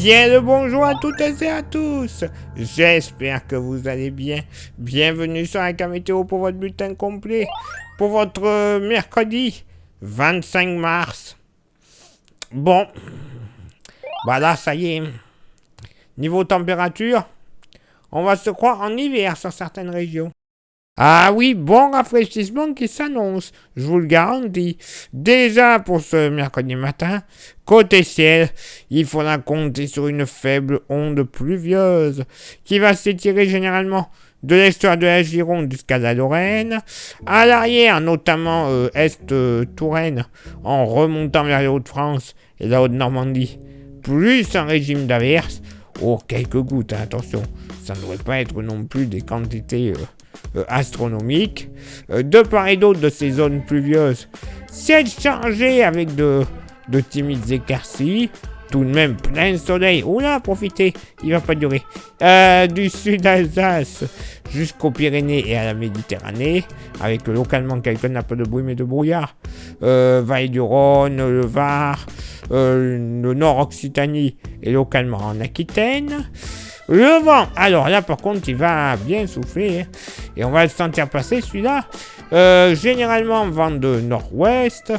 Bien le bonjour à toutes et à tous. J'espère que vous allez bien. Bienvenue sur la météo pour votre bulletin complet. Pour votre mercredi 25 mars. Bon. Voilà, ça y est. Niveau température, on va se croire en hiver sur certaines régions. Ah oui, bon rafraîchissement qui s'annonce, je vous le garantis. Déjà pour ce mercredi matin, côté ciel, il faudra compter sur une faible onde pluvieuse qui va s'étirer généralement de l'estuaire de la Gironde jusqu'à la Lorraine, à l'arrière notamment Est-Touraine, en remontant vers les Hauts-de-France et la Haute-Normandie, plus un régime d'averses. Oh, quelques gouttes, hein, attention, ça ne devrait pas être non plus des quantités astronomiques. De part et d'autre de ces zones pluvieuses, ciel chargé avec de timides éclaircies, tout de même plein soleil. Oula, profitez, il va pas durer. Du sud d'Alsace jusqu'aux Pyrénées et à la Méditerranée, avec localement quelques nappes de brume et de brouillard. Vallée du Rhône, le Var, le Nord-Occitanie et localement en Aquitaine. Le vent, alors là par contre il va bien souffler, hein, et on va le sentir passer celui-là. Généralement vent de nord-ouest,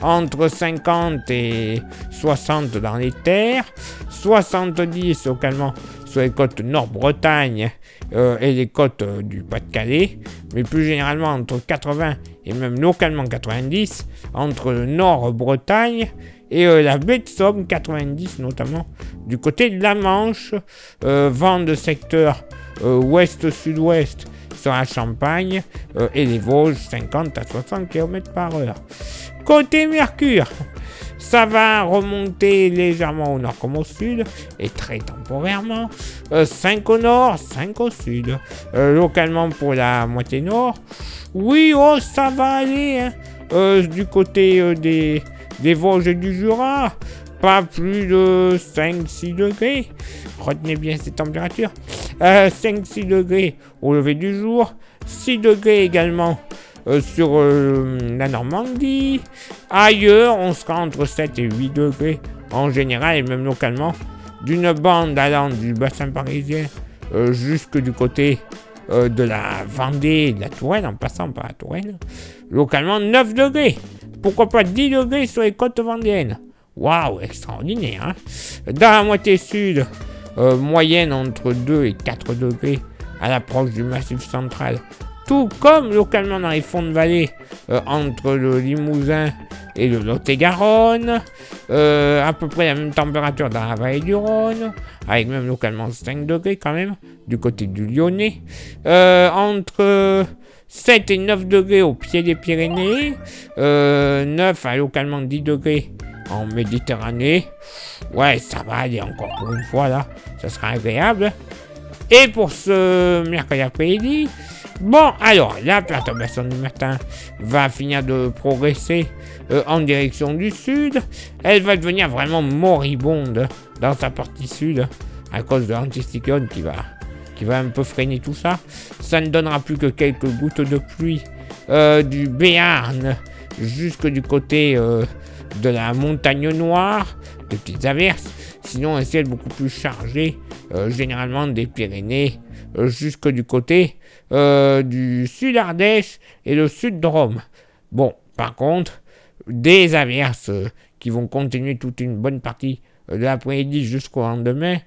entre 50 et 60 dans les terres, 70 localement sur les côtes Nord-Bretagne et les côtes du Pas-de-Calais, mais plus généralement entre 80 et même localement 90 entre le Nord-Bretagne et la baie de Somme, 90 notamment, du côté de la Manche, vent de secteur ouest-sud-ouest sur la Champagne et les Vosges, 50 à 60 km/h. Côté Mercure, ça va remonter légèrement au nord comme au sud, et très temporairement, 5 au nord, 5 au sud. Localement pour la moitié nord, oui, oh, ça va aller, hein. Du côté des Vosges et du Jura, pas plus de 5-6 degrés. Retenez bien ces températures. 5-6 degrés au lever du jour, 6 degrés également sur la Normandie. Ailleurs, on sera entre 7 et 8 degrés en général, et même localement, d'une bande allant du bassin parisien jusque du côté de la Vendée et de la Touraine, en passant par la Touraine. Localement, 9 degrés. Pourquoi pas 10 degrés sur les côtes vendéennes. Waouh, extraordinaire, hein. Dans la moitié sud, moyenne entre 2 et 4 degrés à l'approche du Massif central. Tout comme localement dans les fonds de vallée, entre le Limousin et le Lot-et-Garonne. À peu près la même température dans la vallée du Rhône, avec même localement 5 degrés quand même, du côté du Lyonnais. Entre 7 et 9 degrés au pied des Pyrénées, 9 à localement 10 degrés en Méditerranée. Ouais, ça va aller encore pour une fois là, ça sera agréable. Et pour ce mercredi après-midi, bon, alors la perturbation du matin va finir de progresser en direction du sud. Elle va devenir vraiment moribonde dans sa partie sud à cause de l'anticyclone qui va un peu freiner tout ça. Ça ne donnera plus que quelques gouttes de pluie du Béarn jusque du côté de la Montagne Noire, de petites averses. Sinon un ciel beaucoup plus chargé, généralement des Pyrénées jusque du côté du sud Ardèche et le sud de Rome. Bon, par contre, des averses qui vont continuer toute une bonne partie de l'après-midi jusqu'au lendemain,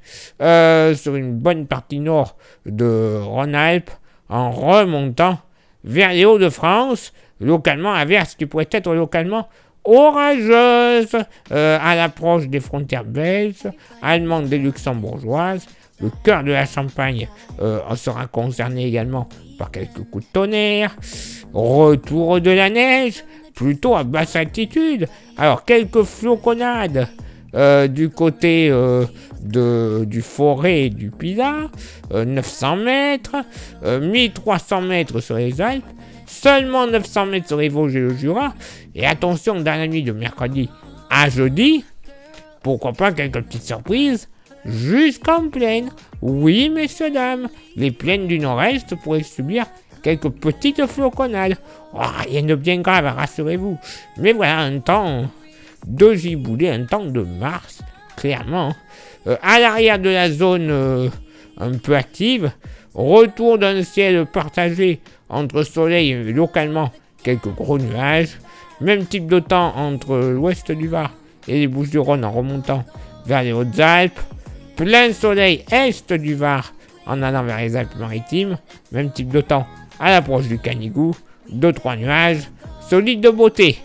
sur une bonne partie nord de Rhône-Alpes, en remontant vers les Hauts-de-France, localement averses qui pourraient être localement orageuses à l'approche des frontières belges, allemandes et luxembourgeoises. Le cœur de la Champagne sera concerné également par quelques coups de tonnerre. Retour de la neige, plutôt à basse altitude. Alors, quelques floconnades du côté du Forêt et du Pilat, 900 mètres, 1300 mètres sur les Alpes, seulement 900 mètres sur les Vosges et le Jura. Et attention, dans la nuit de mercredi à jeudi, pourquoi pas quelques petites surprises jusqu'en plaine. Oui, messieurs, dames, les plaines du nord-est pourraient subir quelques petites floconnades. Oh, rien de bien grave, rassurez-vous. Mais voilà un temps de giboulée, un temps de mars, clairement. À l'arrière de la zone un peu active, retour d'un ciel partagé entre soleil et localement quelques gros nuages. Même type de temps entre l'ouest du Var et les Bouches-du-Rhône en remontant vers les Hautes-Alpes. Plein soleil est du Var en allant vers les Alpes-Maritimes. Même type de temps à l'approche du Canigou. 2-3 nuages. Solide de beauté.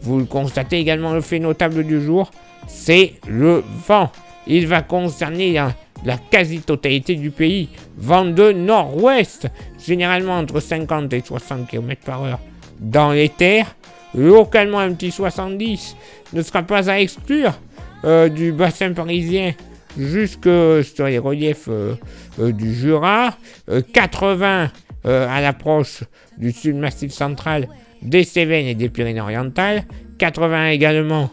Vous le constatez également, le fait notable du jour, c'est le vent. Il va concerner la quasi-totalité du pays. Vent de nord-ouest, généralement entre 50 et 60 km/h dans les terres. Localement, un petit 70 ne sera pas à exclure du bassin parisien jusque sur les reliefs du Jura. 80 à l'approche du sud massif central, des Cévennes et des Pyrénées-Orientales. 80 également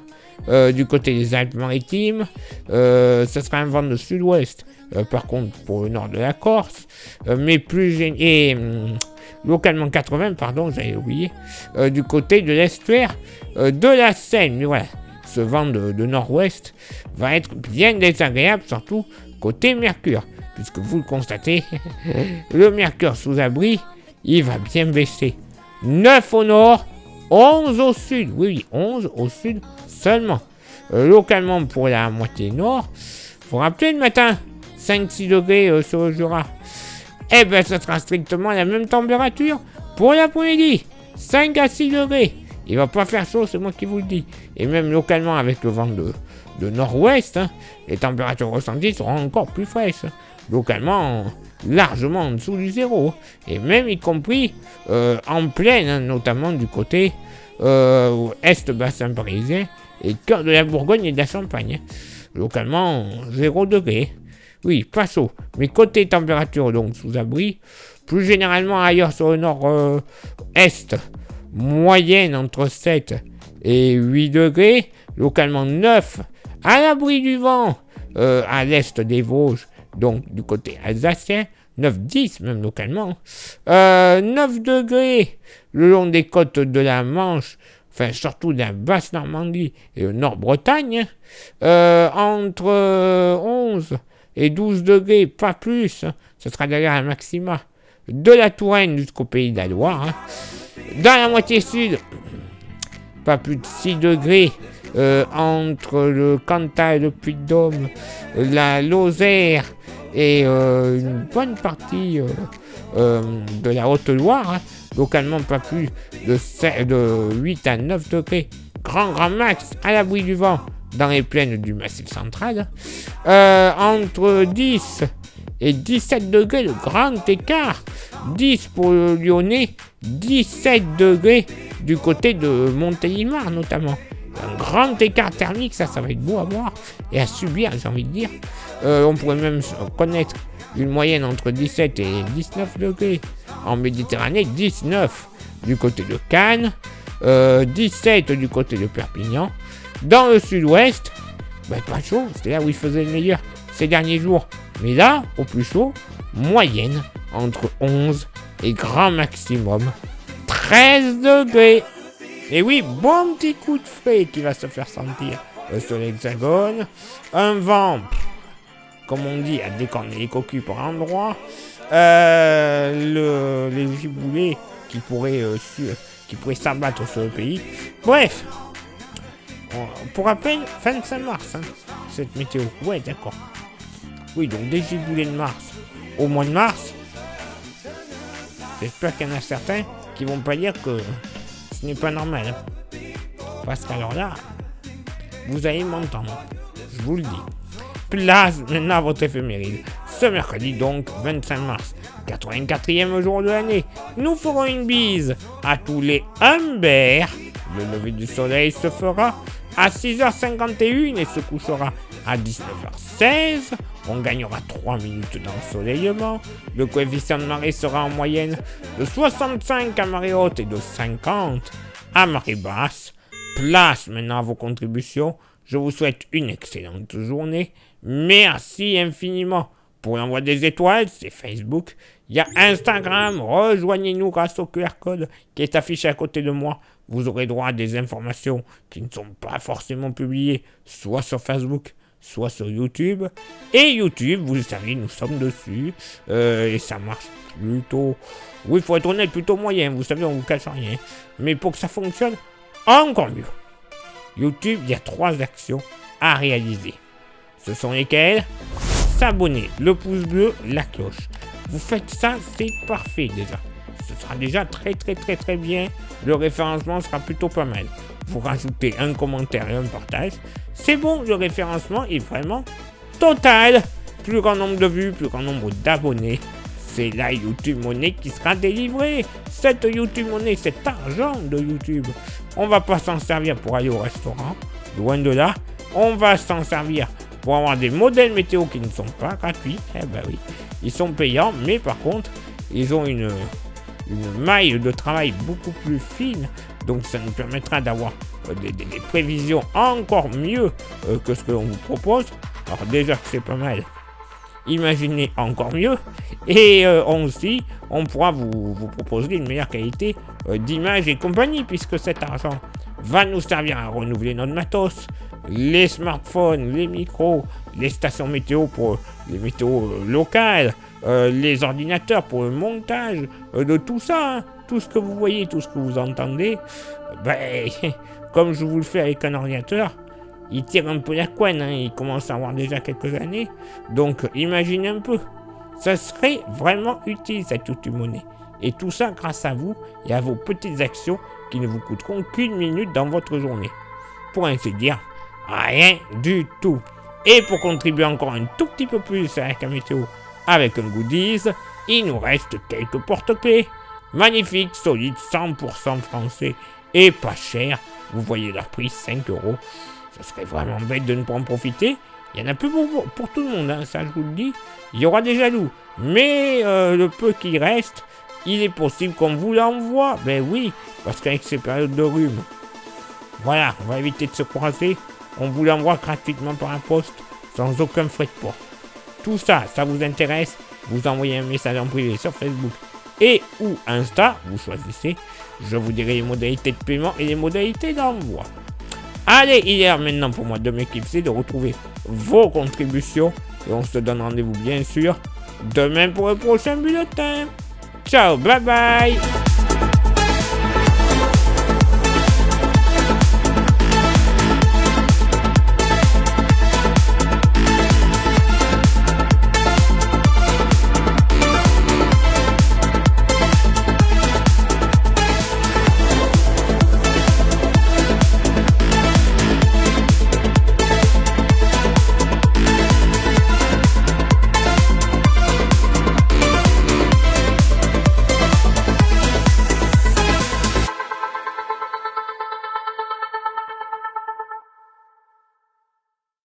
du côté des Alpes-Maritimes. Ce sera un vent de sud-ouest, par contre, pour le nord de la Corse. Mais plus localement 80, pardon, j'avais oublié, du côté de l'estuaire de la Seine. Mais voilà, ce vent de nord-ouest va être bien désagréable, surtout côté Mercure, puisque vous le constatez, le Mercure sous abri, il va bien baisser. 9 au nord, 11 au sud, oui, 11 au sud seulement. Localement pour la moitié nord, vous rappelez le matin, 5-6 degrés sur le Jura. Eh bien, ce sera strictement la même température pour l'après-midi. 5 à 6 degrés. Il va pas faire chaud, c'est moi qui vous le dis. Et même localement, avec le vent de nord-ouest, les températures ressenties seront encore plus fraîches. Localement, largement en dessous du zéro. Et même y compris en plaine, notamment du côté est bassin parisien et cœur de la Bourgogne et de la Champagne. Localement, 0 degré. Oui, pas chaud. Mais côté température, donc sous abri, plus généralement ailleurs sur le nord-est, moyenne entre 7 et 8 degrés, localement 9 à l'abri du vent, à l'est des Vosges, donc du côté alsacien, 9-10 même localement, 9 degrés le long des côtes de la Manche, enfin surtout de la basse Normandie et le Nord-Bretagne, entre 11 et 12 degrés, pas plus, ce sera d'ailleurs un maxima de la Touraine jusqu'au pays de la Loire. Dans la moitié sud, pas plus de 6 degrés entre le Cantal, le Puy-de-Dôme, la Lozère et une bonne partie de la Haute-Loire. Localement, pas plus de 8 à 9 degrés. Grand max à l'abri du vent dans les plaines du Massif central. Entre 10 et 17 degrés, le grand écart. 10 pour le Lyonnais, 17 degrés du côté de Montélimar notamment. Un grand écart thermique, ça va être beau à voir et à subir, j'ai envie de dire. On pourrait même connaître une moyenne entre 17 et 19 degrés. En Méditerranée, 19 du côté de Cannes, 17 du côté de Perpignan. Dans le sud-ouest, pas chaud, c'était là où il faisait le meilleur ces derniers jours. Mais là, au plus chaud, moyenne entre 11 et grand maximum 13 degrés. Et oui, bon petit coup de frais qui va se faire sentir sur l'Hexagone. Un vent, comme on dit, à décorner les cocus par endroits. Les giboulées qui pourraient s'abattre sur le pays. Bref, pour rappel, 25 mars, cette météo. Ouais, d'accord. Oui, donc des giboulées de mars au mois de mars. J'espère qu'il y en a certains qui vont pas dire que ce n'est pas normal. Parce qu'alors là, vous allez m'entendre. Je vous le dis. Place maintenant à votre éphéméride. Ce mercredi donc, 25 mars, 84e jour de l'année, nous ferons une bise à tous les Humbert. Le lever du soleil se fera à 6h51 et se couchera à 19h16. On gagnera 3 minutes d'ensoleillement. Le coefficient de marée sera en moyenne de 65 à marée haute et de 50 à marée basse. Place maintenant à vos contributions. Je vous souhaite une excellente journée. Merci infiniment. Pour l'envoi des étoiles, c'est Facebook. Il y a Instagram. Rejoignez-nous grâce au QR code qui est affiché à côté de moi. Vous aurez droit à des informations qui ne sont pas forcément publiées, soit sur Facebook, soit sur YouTube. Et YouTube, vous le savez, nous sommes dessus. Et ça marche plutôt... Oui, il faut être honnête, plutôt moyen. Vous savez, on vous cache rien. Mais pour que ça fonctionne, encore mieux. YouTube, il y a 3 actions à réaliser. Ce sont lesquelles? S'abonner, le pouce bleu, la cloche. Vous faites ça, c'est parfait déjà. Ce sera déjà très bien. Le référencement sera plutôt pas mal. Vous rajoutez un commentaire et un partage. C'est bon, le référencement est vraiment total. Plus grand nombre de vues, plus grand nombre d'abonnés. C'est la YouTube Money qui sera délivrée. Cette YouTube Money, cet argent de YouTube. On va pas s'en servir pour aller au restaurant. Loin de là. On va s'en servir pour avoir des modèles météo qui ne sont pas gratuits. Eh ben oui, ils sont payants, mais par contre, ils ont une maille de travail beaucoup plus fine. Donc ça nous permettra d'avoir des prévisions encore mieux que ce que l'on vous propose. Alors déjà que c'est pas mal. Imaginez encore mieux. Et on pourra vous proposer une meilleure qualité d'image et compagnie, puisque cet argent va nous servir à renouveler notre matos, les smartphones, les micros, les stations météo pour les météos locales, les ordinateurs pour le montage de tout ça, hein. Tout ce que vous voyez, tout ce que vous entendez, ben, comme je vous le fais avec un ordinateur, il tire un peu la couenne, hein, il commence à avoir déjà quelques années. Donc imaginez un peu, ça serait vraiment utile cette YouTube Money. Et tout ça grâce à vous et à vos petites actions qui ne vous coûteront qu'une minute dans votre journée. Pour ainsi dire, rien du tout. Et pour contribuer encore un tout petit peu plus avec la météo avec un goodies, il nous reste quelques porte-clés. Magnifiques, solides, 100% français et pas cher. Vous voyez leur prix, 5 €. Ce serait vraiment bête de ne pas en profiter. Il y en a plus pour tout le monde, hein, ça je vous le dis. Il y aura des jaloux. Mais le peu qui reste, il est possible qu'on vous l'envoie. Ben oui, parce qu'avec ces périodes de rhume, voilà, on va éviter de se croiser. On vous l'envoie gratuitement par la poste, sans aucun frais de port. Tout ça, ça vous intéresse? Vous envoyez un message en privé sur Facebook et ou Insta, vous choisissez. Je vous dirai les modalités de paiement et les modalités d'envoi. Allez, il est l'heure maintenant pour moi de m'éclipser, de retrouver vos contributions. Et on se donne rendez-vous bien sûr demain pour le prochain bulletin. Ciao, bye bye.